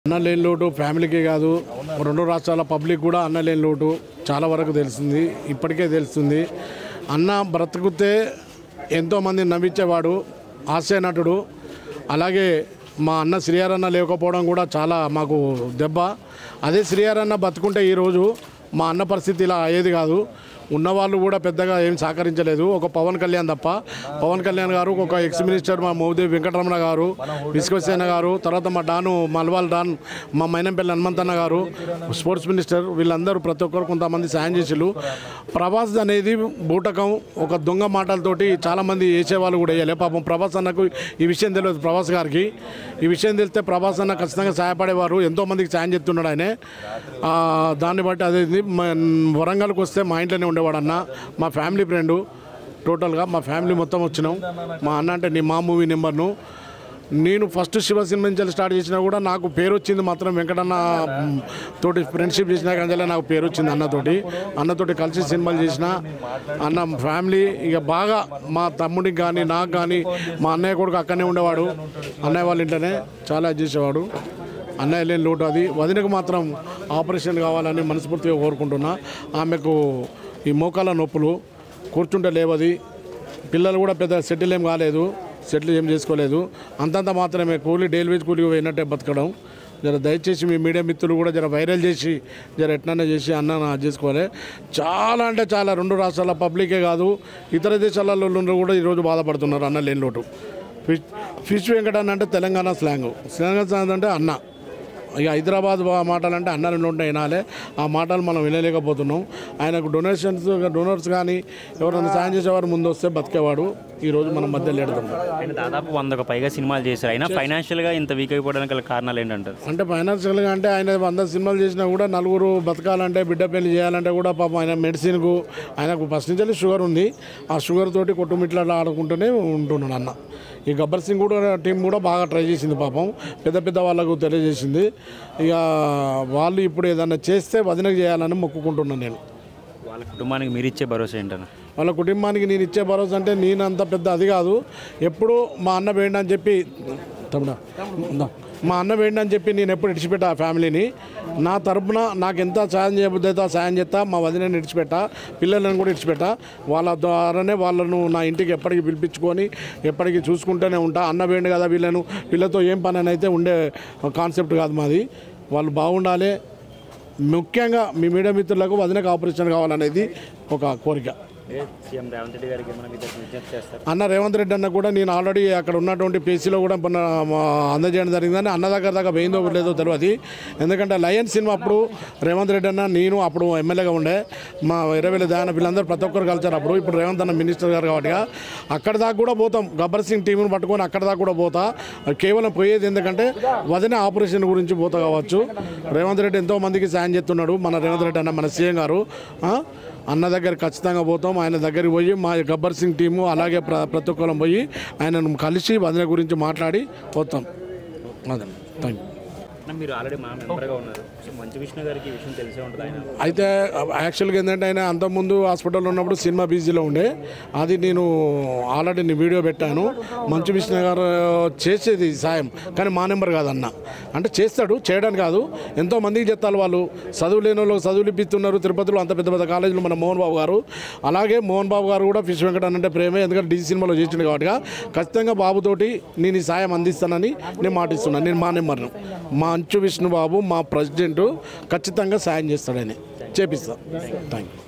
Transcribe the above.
అన్నలేని లోటు ఫ్యామిలీకే కాదు, రెండు రాష్ట్రాల పబ్లిక్ కూడా అన్నలేని లోటు చాలా వరకు తెలిసింది. ఇప్పటికే తెలుస్తుంది. అన్న బ్రతుకుతే ఎంతోమంది నవ్వించేవాడు, హాస్య నటుడు. అలాగే మా అన్న శ్రీహరి అన్న లేకపోవడం కూడా చాలా మాకు దెబ్బ. అదే శ్రీహరి అన్న బతుకుంటే ఈరోజు మా అన్న పరిస్థితి ఇలా అయ్యేది కాదు. ఉన్నవాళ్ళు కూడా పెద్దగా ఏం సహకరించలేదు, ఒక పవన్ కళ్యాణ్ తప్ప. పవన్ కళ్యాణ్ గారు, ఒక ఎక్స్ మినిస్టర్ మా మోదీ వెంకటరమణ గారు, విశ్వసేన గారు, తర్వాత మా డాను మల్వాల్ డాన్, మా మైనంపల్లి హనుమంతన్న గారు, స్పోర్ట్స్ మినిస్టర్, వీళ్ళందరూ ప్రతి ఒక్కరు కొంతమంది సాయం చేసిళ్ళు. ప్రభాస్ అనేది బూటకం, ఒక దొంగ మాటలతోటి చాలామంది వేసేవాళ్ళు కూడా వేయలే. పాపం ప్రభాస్ అన్నకు ఈ విషయం తెలియదు. ప్రభాస్ గారికి ఈ విషయం తెలిస్తే ప్రభాస్ అన్న ఖచ్చితంగా సహాయపడేవారు. ఎంతోమందికి సాయం చేస్తున్నాడు ఆయనే. దాన్ని బట్టి అదే వరంగల్కి వస్తే మా ఇంట్లోనే ఉండేవాడు అన్న. మా ఫ్యామిలీ ఫ్రెండు, టోటల్గా మా ఫ్యామిలీ మొత్తం వచ్చినాం. మా అన్న అంటే మా మూవీ నెంబర్ను. నేను ఫస్ట్ శివ సినిమా నుంచి స్టార్ట్ చేసినా కూడా నాకు పేరు వచ్చింది మాత్రం వెంకటన్న తోటి ఫ్రెండ్షిప్ చేసినా కానీ నాకు పేరు వచ్చింది అన్నతోటి కలిసి సినిమాలు చేసిన అన్న ఫ్యామిలీ. ఇక బాగా మా తమ్ముడికి కానీ నాకు కానీ మా అన్నయ్య కొడుకు అక్కడనే ఉండేవాడు. అన్నయ్య వాళ్ళ ఇంట్లోనే చాలా చేసేవాడు. అన్నయ్య లేని లోటు అది. వదినకు మాత్రం ఆపరేషన్ కావాలని మనస్ఫూర్తిగా కోరుకుంటున్నా. ఆమెకు ఈ మోకాల నొప్పులు, కూర్చుంటే లేవది. పిల్లలు కూడా పెద్ద సెటిల్ ఏం కాలేదు, సెటిల్ ఏం చేసుకోలేదు. అంతంత మాత్రమే కూలి, డైలీ వేజ్ కూలి పోయినట్టే బతకడం. జర దయచేసి మీ మీడియా మిత్రులు కూడా జర వైరల్ చేసి జర ఎట్లన్నా చేసి అన్న చేసుకోవాలి. చాలా అంటే చాలా, రెండు రాష్ట్రాల పబ్లికే కాదు, ఇతర దేశాలలో కూడా ఈరోజు బాధపడుతున్నారు అన్న లేని లోటు. ఫిష్ వెంకటన్న అంటే తెలంగాణ స్లాంగ్ అంటే అన్న. ఇక హైదరాబాద్ మాటలంటే అన్న నోటి వినాలి. ఆ మాటలు మనం వినలేకపోతున్నాం. ఆయనకు డొనర్స్ కానీ ఎవరైనా సాయం చేసేవారు ముందు వస్తే బతికేవాడు. ఈరోజు మనం మధ్యలో ఎడతాం. ఆయన దాదాపు 100కు పైగా సినిమాలు చేశారు. అయినా ఫైనాన్షియల్గా ఇంత వీక్ అయిపోవడానికి గల కారణాలు ఏంటంటారు? అంటే ఫైనాన్షియల్గా అంటే ఆయన 100 సినిమాలు చేసినా కూడా నలుగురు బతకాలంటే, బిడ్డ పెళ్లి చేయాలంటే కూడా పాపం ఆయన మెడిసిన్కు ఆయనకు ఫస్ట్ నుంచి షుగర్ ఉంది. ఆ షుగర్ తోటి కొట్టుమిట్లా ఆడుకుంటూనే ఉంటున్నాడు అన్న. ఈ గబ్బర్ సింగ్ కూడా టీం కూడా బాగా ట్రై చేసింది పాపం, పెద్ద వాళ్ళకు తెలియజేసింది. ఇక వాళ్ళు ఇప్పుడు ఏదన్నా చేస్తే వదినకు చేయాలని మొక్కుకుంటున్నాను నేను. వాళ్ళ కుటుంబానికి మీరు ఇచ్చే భరోసా ఏంటన్నా? వాళ్ళ కుటుంబానికి నేను ఇచ్చే భరోసా అంటే నేను అంత పెద్ద అది కాదు. ఎప్పుడు మా అన్న వేయండి అని చెప్పి నేను ఎప్పుడు ఇడిచిపెట్టా ఆ ఫ్యామిలీని. నా తరపున నాకు ఎంత సాయం చేయబుద్దైతే సాయం చేస్తా. మా వదినని ఇడిచిపెట్టా, పిల్లలను కూడా ఇడిచిపెట్టా. వాళ్ళ ద్వారానే వాళ్ళను నా ఇంటికి ఎప్పటికీ పిలిపించుకొని ఎప్పటికీ చూసుకుంటూనే ఉంటా. అన్న వేయండి కదా వీళ్ళతో ఏం పని అని అయితే ఉండే కాన్సెప్ట్ కాదు మాది. వాళ్ళు బాగుండాలి. ముఖ్యంగా మీ మీడియా మిత్రులకు వదినకు ఆపరేషన్ కావాలనేది ఒక కోరిక. అన్న రేవంత్ రెడ్డి అన్న కూడా నేను ఆల్రెడీ అక్కడ ఉన్నటువంటి పేసీలో కూడా అందజేయడం జరిగిందని. అన్న దాకా పోయిందో లేదో తెలియదు. ఎందుకంటే లయన్ సినిమా అప్పుడు రేవంత్ రెడ్డి అన్న, నేను అప్పుడు ఎమ్మెల్యేగా ఉండే, మా 20,000 దాని వీళ్ళందరూ ప్రతి ఒక్కరు కలిసారు అప్పుడు. ఇప్పుడు రేవంత్ అన్న మినిస్టర్ గారు కాబట్టి అక్కడ దాకా కూడా పోతాం. గబ్బర్ సింగ్ టీంను పట్టుకొని అక్కడ దాకా కూడా పోతా. కేవలం పోయేది ఎందుకంటే వదిన ఆపరేషన్ గురించి పోతా కావచ్చు. రేవంత్ రెడ్డి ఎంతో మందికి సాయం చేస్తున్నాడు. మన రేవంత్ రెడ్డి అన్న, మన సీఎం గారు. అన్న దగ్గర ఖచ్చితంగా పోతాం. ఆయన దగ్గరికి పోయి మా గబ్బర్ సింగ్ టీము అలాగే ప్రతి ఒక్కరం పోయి ఆయనను కలిసి వదిన గురించి మాట్లాడి పోతాం. అదే, థ్యాంక్ యూ. మీరు ఆల్రెడీ మా మెంబర్గా ఉన్నారు. మంచు విష్ణు గారికి ఈ విషయం తెలిసే ఉంటుంది. ఆయన అయితే యాక్చువల్గా ఏంటంటే ఆయన అంతకుముందు హాస్పిటల్లో ఉన్నప్పుడు సినిమా బిజీలో ఉండే. అది నేను ఆల్రెడీ వీడియో పెట్టాను. మంచు విష్ణు గారు చేసేది సాయం, కానీ మా నెంబర్ కాదన్న. అంటే చేస్తాడు, చేయడానికి కాదు. ఎంతోమందికి చెప్తారు. వాళ్ళు చదువు లేని వాళ్ళకి చదువులు ఇప్పిస్తున్నారు. తిరుపతిలో అంత పెద్ద కాలేజీలో మన మోహన్ బాబు గారు. అలాగే మోహన్ బాబు గారు కూడా ఫిష్ వెంకటన్ అంటే ప్రేమే. ఎందుకంటే డీజీ సినిమాలో చేసిండు కాబట్టి ఖచ్చితంగా బాబుతోటి నేను ఈ సాయం అందిస్తానని నేను మాటిస్తున్నాను. నేను మా నెంబర్ను మంచు విష్ణుబాబు మా ప్రెసిడెంట్ ఖచ్చితంగా సాయం చేస్తాడని చేపిస్తాను. Thank you.